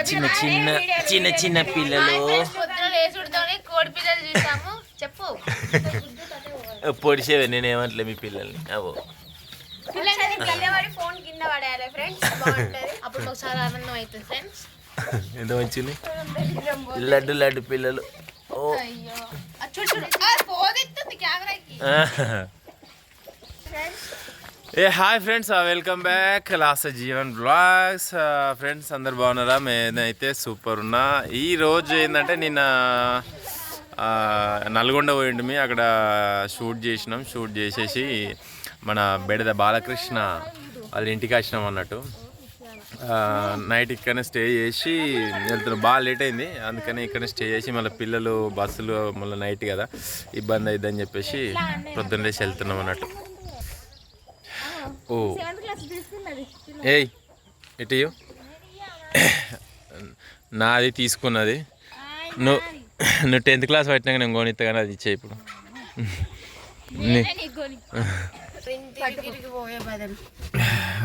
చిన్న చిన్న చిన్న చిన్న పిల్లలు కోడి పిల్లలు చూసాము. చెప్పు పొడిచేవే, నేనేమంటలే మీ పిల్లల్ని. అవో ఫోన్ కింద పడేయాలి ఫ్రెండ్స్, బాగుంటది. అప్పుడు మాకు చాలా ఆనందం అవుతుంది ఫ్రెండ్స్. ఎంత మంచిది, లడ్డు లడ్డు పిల్లలు. ఓ ఏ hi friends, welcome back last Jeevan vlogs. Friends అందరు బాగున్నారా? నేనైతే సూపర్ ఉన్నా. ఈరోజు ఏంటంటే నిన్న నల్గొండ పోయిండు, అక్కడ షూట్ చేసినాం. షూట్ చేసేసి మన బెడద బాలకృష్ణ వాళ్ళ ఇంటికి వచ్చినాం అన్నట్టు. నైట్ ఇక్కడనే స్టే చేసి వెళ్తున్నాం. బాగా లేట్ అయింది, అందుకని ఇక్కడనే స్టే చేసి మళ్ళీ పిల్లలు బస్సులు మళ్ళీ నైట్ కదా ఇబ్బంది అయిద్దని చెప్పేసి పొద్దున్న లేచి వెళ్తున్నాం అన్నట్టు. ఓ ఏయ్ ఇటు నాది తీసుకున్నది. నువ్వు 10th క్లాస్ పట్టినాక నేను కొనిస్తా కానీ అది ఇచ్చే ఇప్పుడు.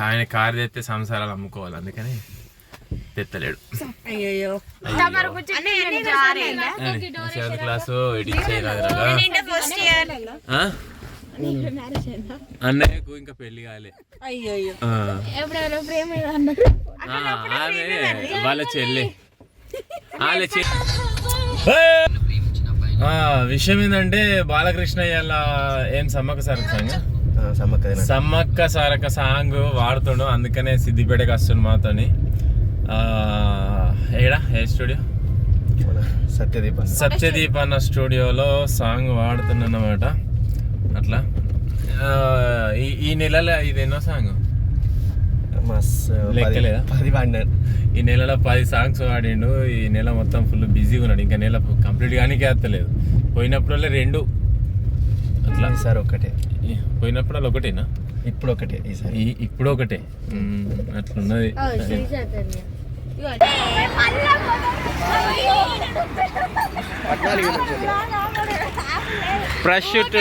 ఆయన కారు తెస్తే సంసారాలు అమ్ముకోవాలి, అందుకని తెత్తలేడు. 7th క్లాసు ఇటు ఇచ్చేది అన్నయ్యకు ఇంకా పెళ్లి కాలే. ఆమె వాళ్ళ చెల్లి. విషయం ఏంటంటే బాలకృష్ణ ఇవాళ ఏం సమ్మక్క సారక్క సాంగ్ వాడుతుండు, అందుకనే సిద్దిపేటకి వస్తుండు మాతోని. ఏ స్టూడియో? సత్యదీప్ అన్న స్టూడియోలో సాంగ్ వాడుతున్నమాట. అట్లా ఈ నెలలో ఇదేనో సాంగ్ లెక్కలేదా? 10 వాడినాడు ఈ నెలలో. 10 సాంగ్స్ వాడిండు. ఈ నెల మొత్తం ఫుల్ బిజీగా ఉన్నాడు. ఇంకా నెల కంప్లీట్ కానీ వస్తలేదు. పోయినప్పుడల్లా 2 అట్లా. సార్ ఒకటే పోయినప్పుడల్లా ఒకటేనా? ఇప్పుడు ఒకటే, ఇప్పుడు ఒకటే. అట్లున్నది. ప్రషూట్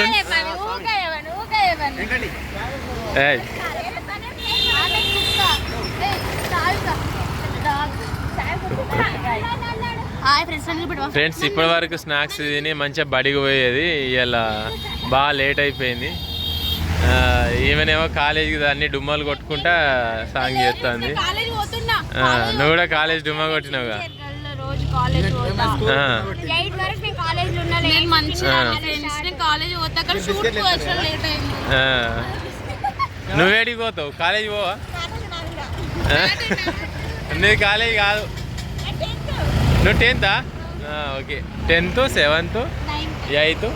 ఫ్రెండ్స్ ఇప్పటి వరకు స్నాక్స్ తిని మంచిగా బడికి పోయేది. ఇలా బాగా లేట్ అయిపోయింది. ఈమెనేమో కాలేజీకి అన్ని డుమ్మాలు కొట్టుకుంటా సాంగ్ చేస్తుంది. నువ్వు కూడా కాలేజ్ డుమ్మా కొట్టినావుగా. నువ్వేడికి పోతావు? కాలేజీ పోవా? నీ కాలేజీ కాదు. నువ్వు 10th? Okay, 10th, 7th, 8th,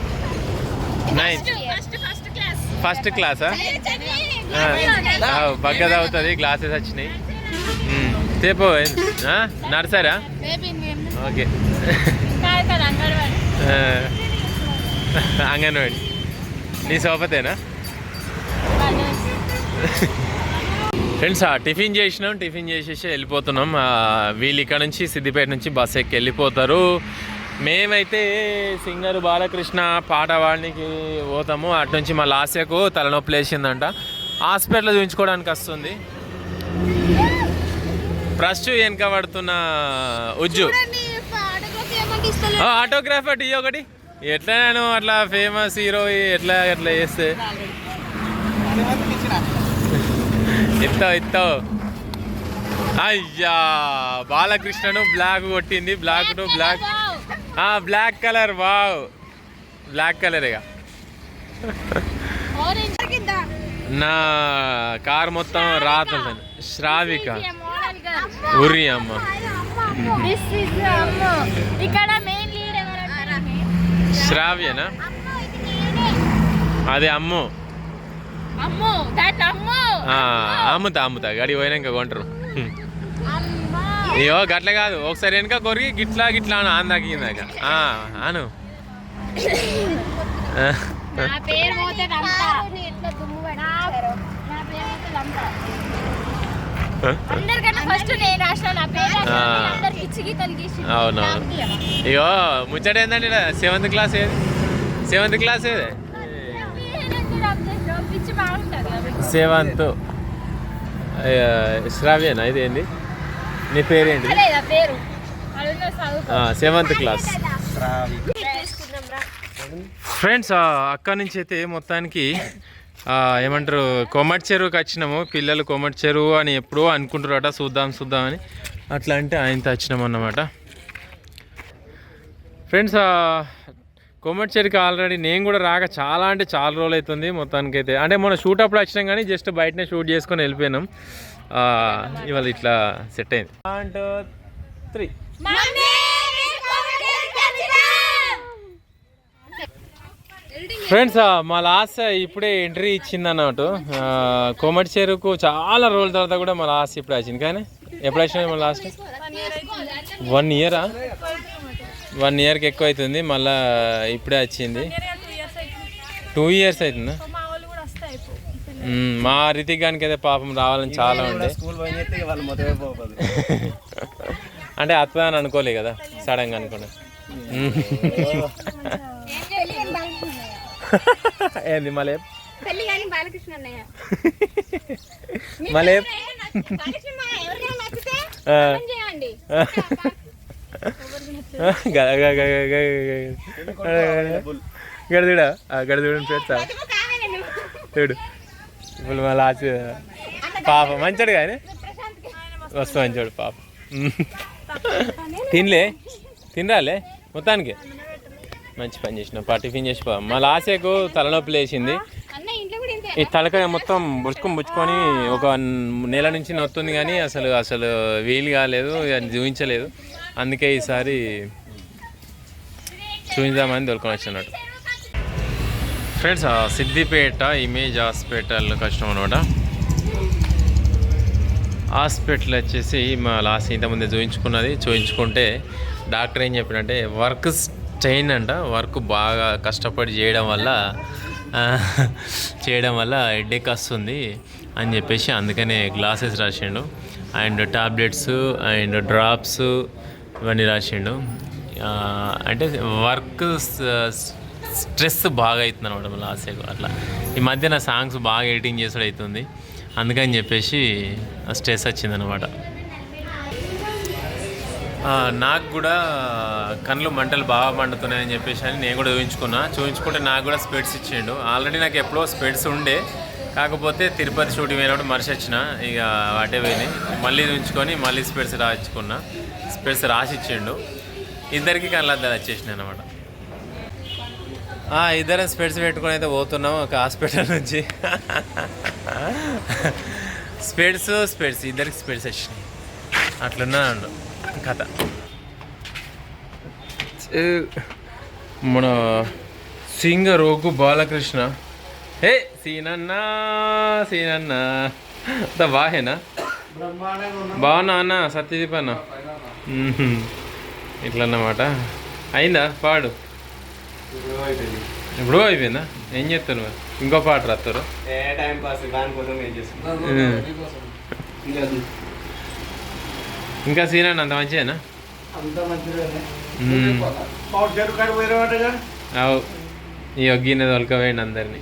9th. First క్లాసా? బగ్గది అవుతుంది. క్లాసెస్ వచ్చినాయి. చెప్పు, నర్సరా? ఓకే, అంగన్వాడి. నీ సోపతేనా? ఫ్రెండ్స్ టిఫిన్ చేసినాం. టిఫిన్ చేసేసి వెళ్ళిపోతున్నాం. వీళ్ళు ఇక్కడ నుంచి సిద్దిపేట నుంచి బస్ ఎక్కి వెళ్ళిపోతారు. మేమైతే సింగర్ బాలకృష్ణ పాట వాడికి పోతాము. అటు నుంచి మా లాస్యకు తలనొప్పి లేచిందంట, హాస్పిటల్ చూపించుకోవడానికి వస్తుంది. ఫస్ట్ వెనక పడుతున్న ఉజ్జు ఆటోగ్రాఫ్ అటు ఒకటి. ఎట్లా నేను అట్లా ఫేమస్ హీరో ఎట్లా చేస్తే ఇస్తావు. అయ్యా బాలకృష్ణను బ్లాక్ కొట్టింది. Black to black, black colour. Wow, black colour. ఇక నా కార్ మొత్తం రాతుంది. శ్రావిక ఉరి అమ్మ. శ్రావ్యనా? అదే అమ్ము. అమ్ముతా గడి పోయినాక కొంటారు. అయ్యో గట్ల కాదు, ఒకసారి వెనక కొరికి గిట్లా గిట్లా అను. ఆందాక ఇందాక అను. అవునవును. అయ్యో ముచ్చట ఏంటండి? 7th క్లాస్ ఏది? 7th క్లాస్ ఏది? సెవెంత్ శ్రావ్యనా ఇది ఏంది నీ పేరేంటి సెవెంత్ క్లాస్ ఫ్రెండ్స్ అక్కడి నుంచి అయితే మొత్తానికి ఏమంటారు కొమటి చెరువుకి వచ్చినాము పిల్లలు కొమటి చెరువు అని ఎప్పుడో అనుకుంటారట చూద్దాం అని అట్లా అంటే ఆయనతో వచ్చినాము అన్నమాట ఫ్రెండ్స్ కొమటి చెరువుకి ఆల్రెడీ నేను కూడా రాక చాలా అంటే చాలా రోజులు అవుతుంది మొత్తానికి అయితే అంటే మొన్న షూట్ అప్పుడు వచ్చినాం కానీ జస్ట్ బయటనే షూట్ చేసుకొని వెళ్ళిపోయినాం ఇవాళ ఇట్లా సెట్ అయింది 1 2 3 ఫ్రెండ్స్ మా లాస్ట్ ఇప్పుడే ఎంట్రీ ఇచ్చింది అన్నట్టు కొమటి చెరువుకు చాలా రోజుల తర్వాత కూడా మా లాస్ట్ ఇప్పుడు వచ్చింది కానీ ఎప్పుడు వచ్చింది మా లాస్ట్ 1 ఇయరా 1 ఇయర్కి ఎక్కువ అవుతుంది మళ్ళీ ఇప్పుడే వచ్చింది 2 ఇయర్స్ అవుతుందా మా రితిక్ గానికి అయితే పాపం రావాలని చాలా ఉండే అంటే అత్త అని అనుకోలే కదా సడన్గా అనుకోండి ఏంది మళ్ళీ మళ్ళీ గడదుడా గడదుడు పెడతా చూడు ఇప్పుడు మళ్ళీ పాప మంచోడు కానీ వస్తు మంచోడు పాప తినరాలే మొత్తానికి మంచి పని చేసిన టిఫిన్ చేసిపో మా లాసేకు తలనొప్పి లేచింది ఈ తలకాయ మొత్తం బుచ్చుకొని ఒక నెల నుంచి నొత్తుంది కానీ అసలు వీలు కాలేదు అది చూపించలేదు అందుకే ఈసారి చూపించామని దొరుకుని వచ్చినట్టు ఫ్రెండ్స్ సిద్దిపేట ఇమేజ్ హాస్పిటల్కి వచ్చినాం అనమాట హాస్పిటల్ వచ్చేసి మా లాస్ట్ ఇంతకుముందే చూపించుకుంటే డాక్టర్ ఏం చెప్పినంటే వర్క్ స్ట్రెయిన్ అంట వర్క్ బాగా కష్టపడి చేయడం వల్ల హెడేక్ వస్తుంది అని చెప్పేసి అందుకనే గ్లాసెస్ రాసిండు అండ్ టాబ్లెట్స్ అండ్ డ్రాప్స్ ఇవన్నీ రాసిండు అంటే వర్క్ స్ట్రెస్ బాగా అవుతుంది అనమాట మళ్ళీ ఆశకు అట్లా ఈ మధ్య నా సాంగ్స్ బాగా ఎడిటింగ్ చేసుడు అవుతుంది అందుకని చెప్పేసి స్ట్రెస్ వచ్చిందనమాట నాకు కూడా కళ్ళు మంటలు బాగా మండుతున్నాయని చెప్పేసి అని నేను కూడా చూపించుకుంటే నాకు కూడా స్పెడ్స్ ఇచ్చిండు ఆల్రెడీ నాకు ఎప్పుడో స్పెడ్స్ ఉండే కాకపోతే తిరుపతి షూటింగ్ అయినప్పుడు మనిషి వచ్చిన ఇక వాటే పోయినాయి మళ్ళీ ఉంచుకొని మళ్ళీ స్పెడ్స్ రాసి ఇచ్చిండు ఇద్దరికి కళ్ళద్దాలు వచ్చేసినాయి అనమాట ఇద్దరం స్పెడ్స్ పెట్టుకొని అయితే పోతున్నాం ఒక హాస్పిటల్ నుంచి స్పెడ్స్ ఇద్దరికి స్పెడ్స్ వచ్చినాయి అట్లున్నాడు కథ మన సింగర్ రోగు బాలకృష్ణ హే సీనన్నా అంత బాహేనా బాగున్నా అన్న సత్యదీప్ అన్న ఇట్లా అన్నమాట అయిందా పాడు ఇప్పుడు అయిపోయిందా ఏం చెప్తాను ఇంకో పాట రాస్తారు ఇంకా సీన్ అంత మంచిదేనా అవు ఈ ఒగ్గిన తొలకపోయింది అందరినీ